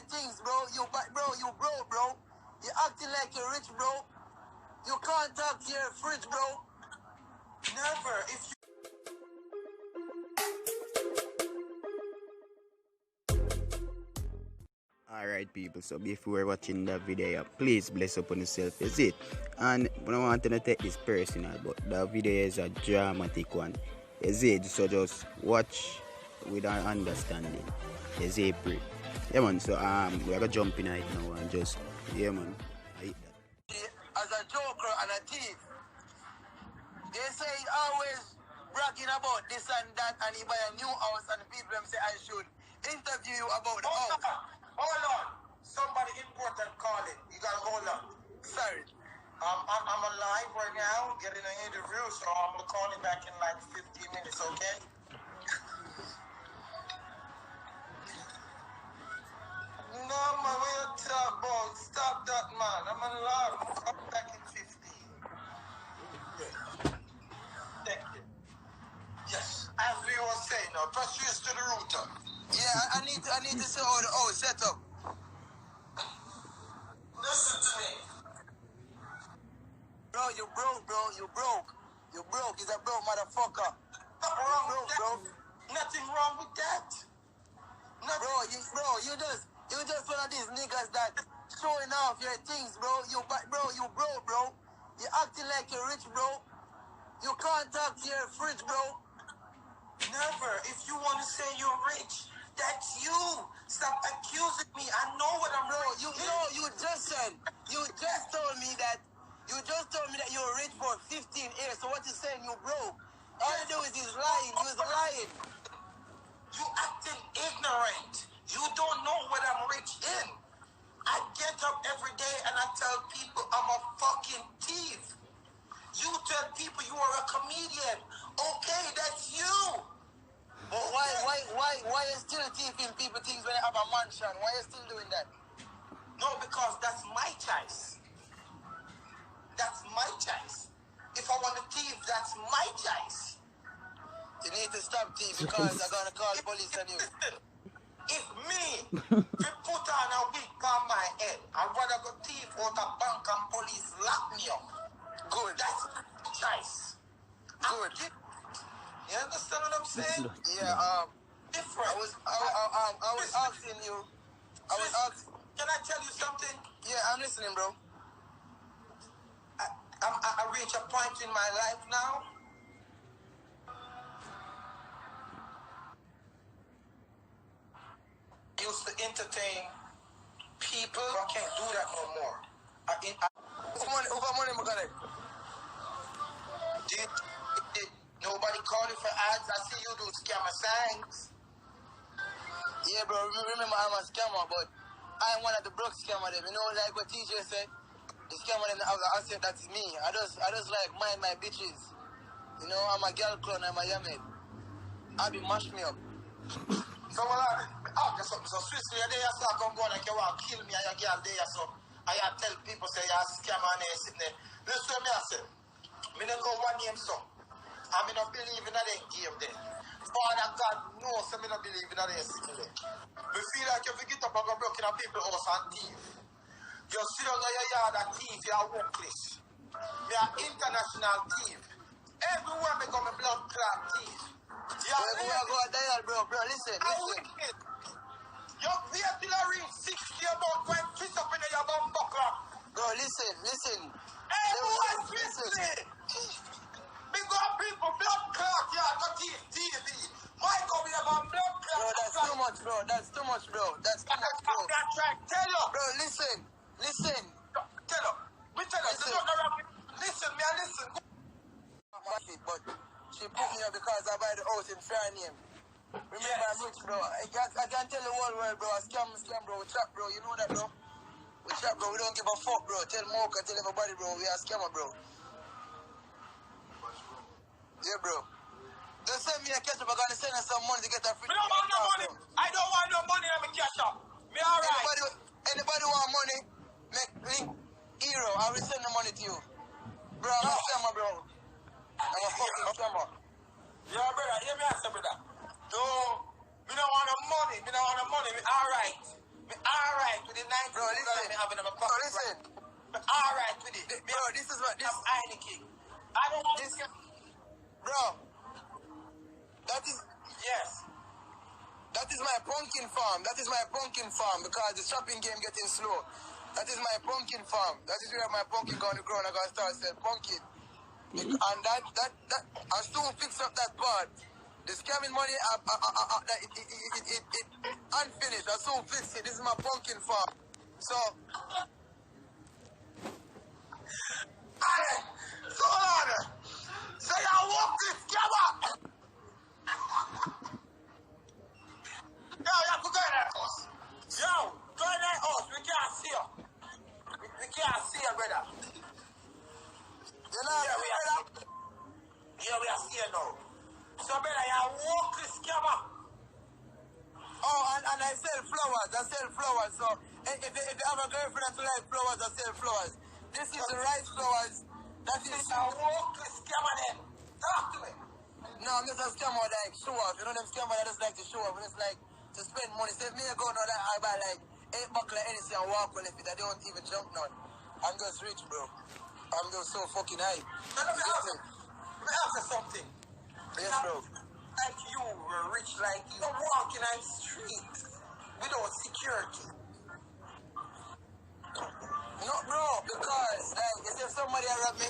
things, bro. You broke, bro. You acting like you're rich, bro. You can't talk to your fridge, bro. Never. If you... Alright people, so before watching the video, please bless upon yourself, is it? And I don't want to take this personal, but the video is a dramatic one, is it? So just watch with an understanding, is it? Yeah man, so we're gonna jump in right now and just, yeah man, I hate that. As a joker and a thief, they say he always bragging about this and that, and he buy a new house, and the people them say I should interview you about the house. Hold on. Somebody important calling. You gotta hold on. Sorry. I'm alive right now, getting an interview, so I'm gonna call you back in like 15 minutes, okay? No, man, what you talk about? Stop that, man. I'm alive. I'm coming back in 15. Thank you. Yes, as we were saying, now, proceed to the router. Yeah, I need to see how the house set up. Listen to me. Bro, you broke, bro. You broke. You broke. He's a broke motherfucker. Nothing wrong with that. Bro. Nothing wrong with that. Bro, you just one of these niggas that showing off your things, bro. You broke, bro. You acting like you're rich, bro. You can't talk to your fridge, bro. Never. If you want to say you're rich, that's you. Stop accusing me. I know what I'm Bro, rich. you just told me that you were rich for 15 years. So what you saying, you broke? All you do is he's lying. You was lying. You acting ignorant. You don't know what I'm rich in. I get up every day and I tell people I'm a fucking thief. You tell people you are a comedian. Okay, that's you. But why you still thieving people things when they have a mansion? Why you still doing that? No, because that's my choice. That's my choice. If I want to thief, that's my choice. You need to stop thieving because I'm gonna call the police on you. If me, we put on a wig on my head, I'd rather go thief out a bank and police lock me up. Good. That's my choice. Good. You understand what I'm saying? Yeah. Different. I was asking you. Can I tell you something? Yeah, I'm listening, bro. I reach a point in my life now. I used to entertain people. I can't do that no more. Who got money, Magale? Nobody called you for ads. I see you do scammer signs. Yeah, bro. Remember, I'm a scammer, but I'm one of the broke scammer them. You know, like what TJ said. The scammer them, I said that's me. I just like mind my bitches. You know, I'm a girl clone. I'm a yaman. I be mash me up. So Switzerland, there you start come go like you want to kill me and your girl there, so I tell people say you're a scammer and you're sitting there. Listen to me, I say, I don't know one name so. I mean, I believe in that game there. Father God knows I don't believe in that sitting there. We feel like if you get up and go broke in a people's house and thief. You sit down in your yard and thief, you're workless. Me an international thief. Everywhere me go, me blood clot thief. Everywhere I go, I die, bro. Bro, listen. You wait till I reach 60 about when twist up in your bum buckler. Bro, listen. Everyone listen. Big up people, blood clot, yeah, not TV. My God, we have a blood clot. Bro, that's too much, bro. That's too much, bro. That's right. Tell you. Bro, listen. Tell you. We tell you. Listen. But she put me up because I buy the house in fair name. Remember, I'm rich, bro. I can tell the whole world, bro. Scam, bro. We trap, bro. You know that, bro. We trap, bro. We don't give a fuck, bro. Tell Mocha, tell everybody, bro. We are scammer, bro. Yeah, bro. Just send me a ketchup. I'm gonna send us some money to get that free. I don't want no money. I don't want no money. I'm a cash up. Me alright. Anybody want money? Make link hero. I will send the money to you. Bro, I'm a scammer, bro. I'm a fucking scammer. Yeah, brother. Hear me answer, brother. No, me don't want no money. Me alright. listen. Listen. Alright with it. Bro, this is what this. I'm Heineken. I don't want This, bro. That is. Yes. That is my pumpkin farm. That is my pumpkin farm because the shopping game getting slow. That is my pumpkin farm. That is where my pumpkin going to grow and I got to start selling pumpkin. And that, I soon fix up that part. The scamming money, it unfinished. I soon fix it. This is my pumpkin farm. So, So on. Say I walk this scammer. Yo, you have to go in that house. Yo, go in that house. We can't see you. We can't see you, brother. you know, Yeah, we are seeing now. So, brother, you walk this scammer. oh, and I sell flowers. I sell flowers. So, if you have a girlfriend that like flowers, I sell flowers. This is the rice flowers. That is. I walk this scammer then. Talk to me. No, I'm just a scammer like show off. You know them scammer that just like to show off. And it's like to spend money. Say me I go now that I buy like 8 buckle of anything and walk with it. I don't even jump none. I'm just rich, bro. I'm just so fucking high. Now, let me ask you something. Yes, bro. Like you were rich, like you walking on the street without security. No, bro, because like if somebody rob me,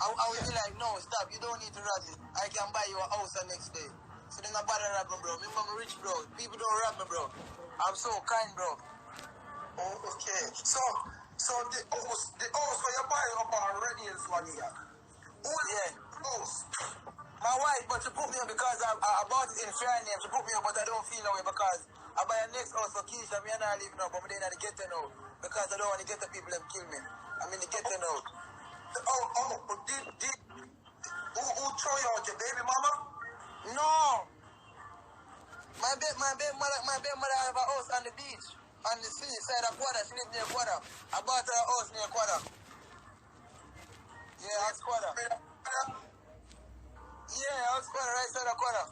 I will be like, no, stop. You don't need to rob me. I can buy you a house the next day. So then nobody rob me, bro. Me mama rich, bro. People don't rob me, bro. I'm so kind, bro. Oh, okay. So the house where you're buying up already is what here. Who is Yeah. the house? My wife, but she put me on because I bought it in fair name. She put me on, but I don't feel no way because I buy a next house for Keisha. Me and I live now, but me didn't get to know because I don't want to get the people that kill me. I mean, to get to know. Who throw you out, your baby mama? No. My baby mother have a house on the beach, on the sea side of Quada. She live near Quada. I bought her a house near Quada. Yeah, that's Quada. Yeah, that's Quada, right side of Quada.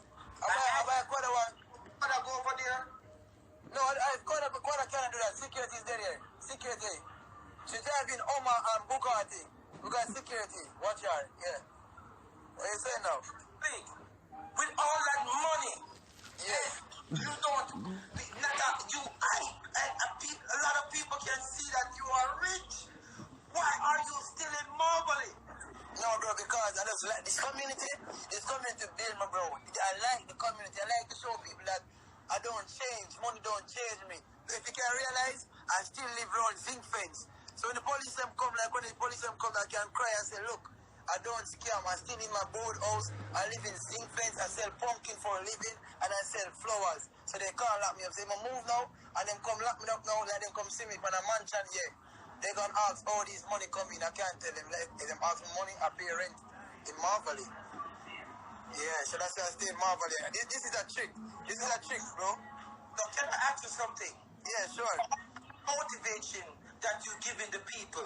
I buy Quada one. Wanna go over there? No, Quada cannot do that. Security is there. Security. She driving Omar and Bugatti. We got security. Watch her. Yeah. What you saying now? Big. With all that money, Yeah. you don't. A lot of people can see that you are rich. Why are you still in Mobley? No, bro, because I just like this community. This community build me, bro. I like the community. I like to show people that I don't change. Money don't change me. If you can realize, I still live around zinc fence. So when the police them come, like when the police them come, I can cry and say, look, I don't scam. I still in my board house. I live in zinc fence. I sell pumpkin for a living, and I sell flowers. So they can't lock me up. Say, I move now, and them come lock me up now, and them come see me for a mansion, yeah. They gonna ask all this money coming. I can't tell them. Like, if them ask me money, I pay rent in Marvelly. Yeah, so that's why I stay in Marvelly. This is a trick. This is a trick, bro. So can I ask you something? Yeah, sure. Motivation that you giving the people.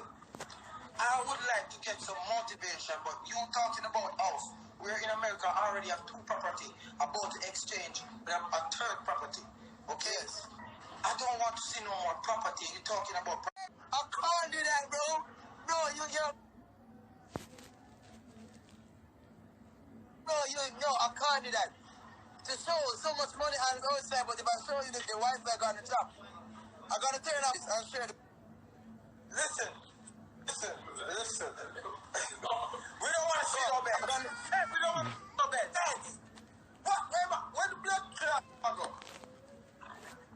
I would like to get some motivation, but you talking about us. We're in America. I already have 2 property. About to exchange, but I'm a 3rd property. Okay? Yes. I don't want to see no more property. You're talking about I can't do that, bro. Bro, I can't do that. To show so much money on the outside, but if I show you the Wi-Fi got the top, I gotta turn off this and share the... Listen. We don't want to see no bed. We don't want to see no bed. Thanks. Where the blood clot go?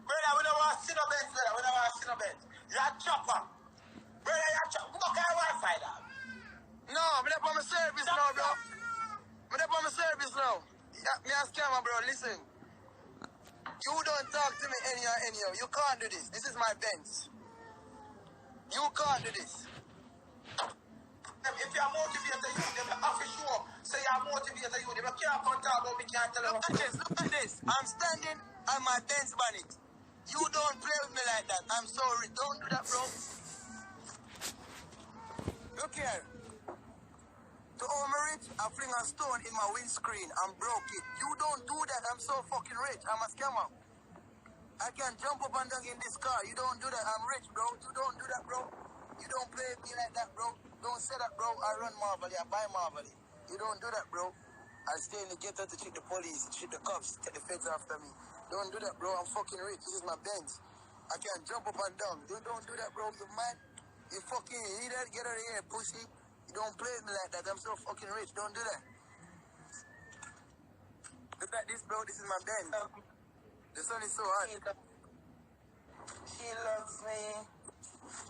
Brother, we don't want to see no bed, brother. We don't want to see no bed. You're a chopper. Brother, you're a chopper. What kind of Wi-Fi that? No, I'm not on my service now, bro. I'm not on my service now. Me a scammer, bro. Listen. You don't talk to me anyhow. You can't do this. This is my Benz. You can't do this. If you're motivated, you them have to show up. Say you're motivated, you them can't come talk about me, can't tell them. Look at this. I'm standing on my Benz bonnet. You don't play with me like that. I'm sorry. Don't do that, bro. Look here. To overreach, I fling a stone in my windscreen and broke it. You don't do that. I'm so fucking rich. I'm a scammer. I can jump up and down in this car. You don't do that. I'm rich, bro. You don't do that, bro. You don't play with me like that, bro. Don't say that, bro. I run Marvelly. I buy Marvelly. You don't do that, bro. I stay in the ghetto to treat the police, treat the cops, take the feds after me. Don't do that, bro. I'm fucking rich. This is my Benz. I can jump up and down. You don't do that, bro. You mad? You fucking idiot. Get out of here, pussy. You don't play with me like that. I'm so fucking rich. Don't do that. Look at this, bro. This is my Benz. The sun is so hot. She loves me.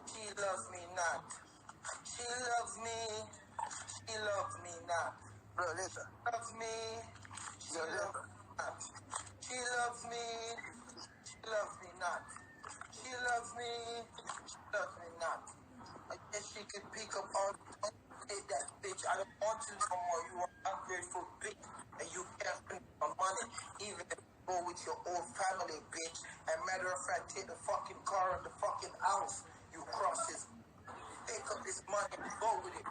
She loves me not. She loves me. She loves me not. Bro, listen. Loves me. She loves me not. She loves me. She loves me not. She loves me. She loves me not. I guess she could pick up all that bitch. I don't want you no more. You are ungrateful bitch. And you can't spend my money. Even if you go with your old family, bitch. And matter of fact, take the fucking car and the fucking house. You cross this. Pick up this money and go with it.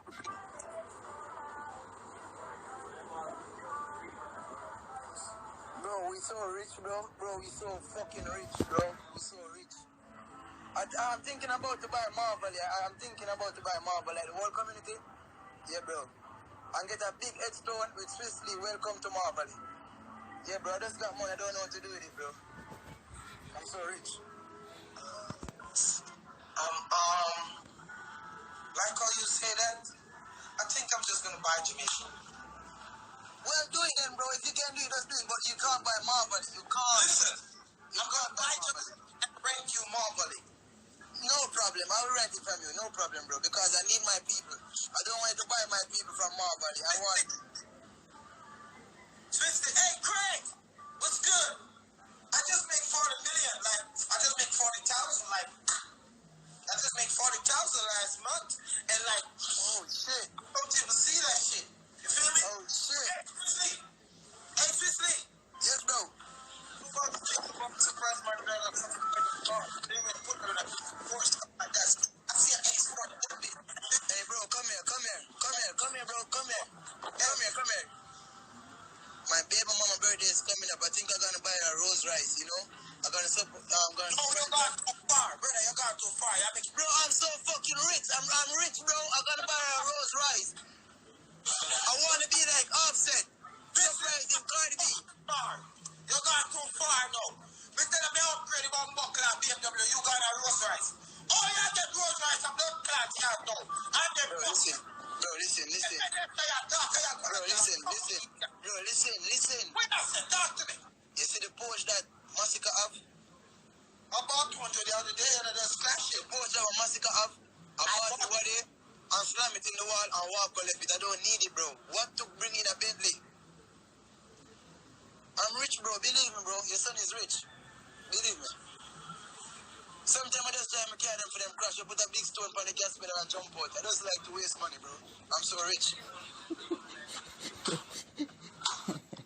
Bro, we so rich, bro. Bro, we so fucking rich, bro. We so rich. I'm thinking about to buy Marvel. I'm thinking about to buy Marvel, like the whole community. Yeah, bro. And get a big headstone with Swiftly, welcome to Marvel. Yeah, bro, I just got money. I don't know what to do with it, bro. I'm so rich. Like how you say that, I think I'm just gonna buy Jamaican. Well, do it then, bro. If you can do it, just do it. But you can't buy Marvel. You can't. Listen, I'm gonna buy Jamaican and rent you Marvel. No problem. I will rent it from you. No problem, bro. Because I need my people. I don't want to buy my people from Marvel. I want. Twisted. Hey, Craig. What's good? I just make 40 million. Like, I just make 40,000. Like, I just make 40,000 last month. And like, oh shit. I don't even see that shit. You feel me? Oh shit. Hey, Twisted. Hey, Twisted. Yes, bro. I'm surprised my dad got something like a car. They even put it on a force like that. I see an export a little bit. Hey, bro, come here, bro, come here. Come here. My baby mama birthday is coming up. I think I'm gonna buy a Rolls Royce, you know? I'm gonna support. No, you got too far, brother. You got too far. Bro, I'm so fucking rich. I'm rich, bro. I'm gonna buy a Rolls Royce. I wanna be like Offset. Surprising Cardi B. You got too far now. Instead of me upgrading one buckle and BMW, you got a Rolls Royce. Oh, you get Rolls Royce, I'm not glad you have now. Bro, listen. Bro, listen. Bro, listen. Wait a second, talk to me. You see the Porsche that Massacre have? I bought 200 the other day and I just crashed it. Porsche that Massacre have? I bought it one day and slam it in the wall and walk on left it. I don't need it, bro. What to bring in a Bentley? I'm rich, bro. Believe me, bro. Your son is rich. Believe me. Sometimes I just drive my car for them crash. I put a big stone on the gas pedal and jump out. I just like to waste money, bro. I'm so rich.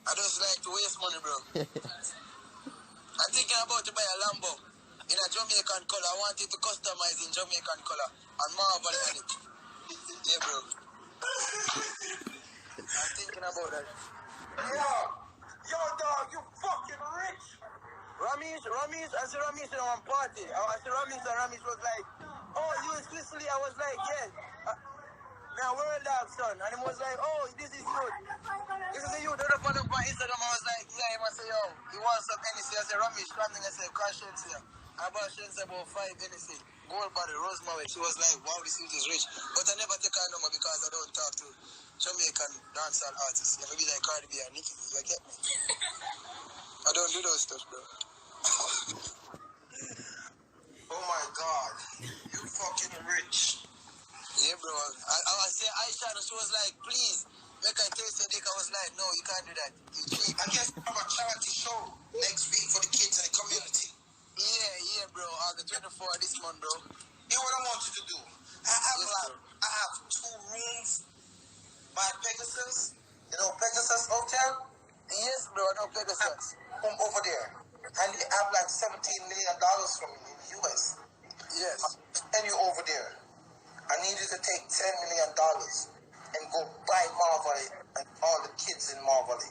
I just like to waste money, bro. I'm thinking about to buy a Lambo in a Jamaican color. I want it to customize in Jamaican color and marvel on it. Yeah, bro. I'm thinking about that. Yo, dog, you fucking rich. Ramesh, I said Ramesh in one party. I said Ramesh and Ramesh was like, oh, you in Sicily? I was like, yeah. Now, world dog, son. And he was like, oh, this is you. This is the youth. I put up on Instagram. I was like, yeah, he must say, yo, he wants some NEC. I said, Ramesh, come in. I said, conscience here. I bought Shense about 5 NEC. Gold body, Rosemary. She was like, wow, this youth is rich. But I never take her number because I don't talk to Jamaican dancehall artists. Yeah, maybe like Cardi B and Nicki. You get me? I don't do those stuff, bro. Oh my God. You fucking rich. Yeah, bro. I said Aisha, and she was like, please, make I taste your dick. I was like, no, you can't do that. I guess we have a charity show next week for the kids in the community. Yeah, bro. On the 24th this month, bro. You know what I want you to do? I have 2 rooms by Pegasus. You know Pegasus Hotel? Yes, bro. I know Pegasus. Come over there. And they have like $17 million from me in the US. Yes. I'll send you over there. I need you to take $10 million and go buy Marvelly and all the kids in Marvelly.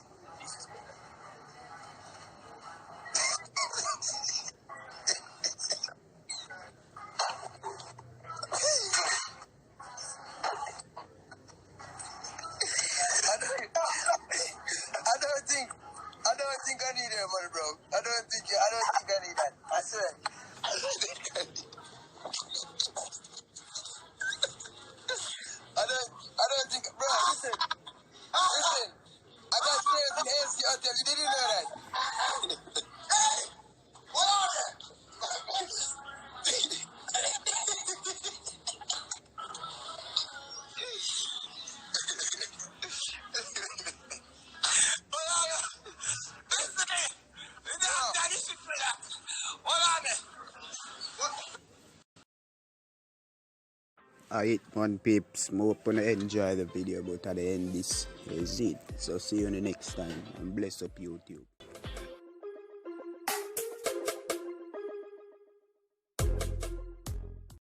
Alright, one peeps, more gonna enjoy the video, but at the end this is it. So see you in the next time and bless up YouTube.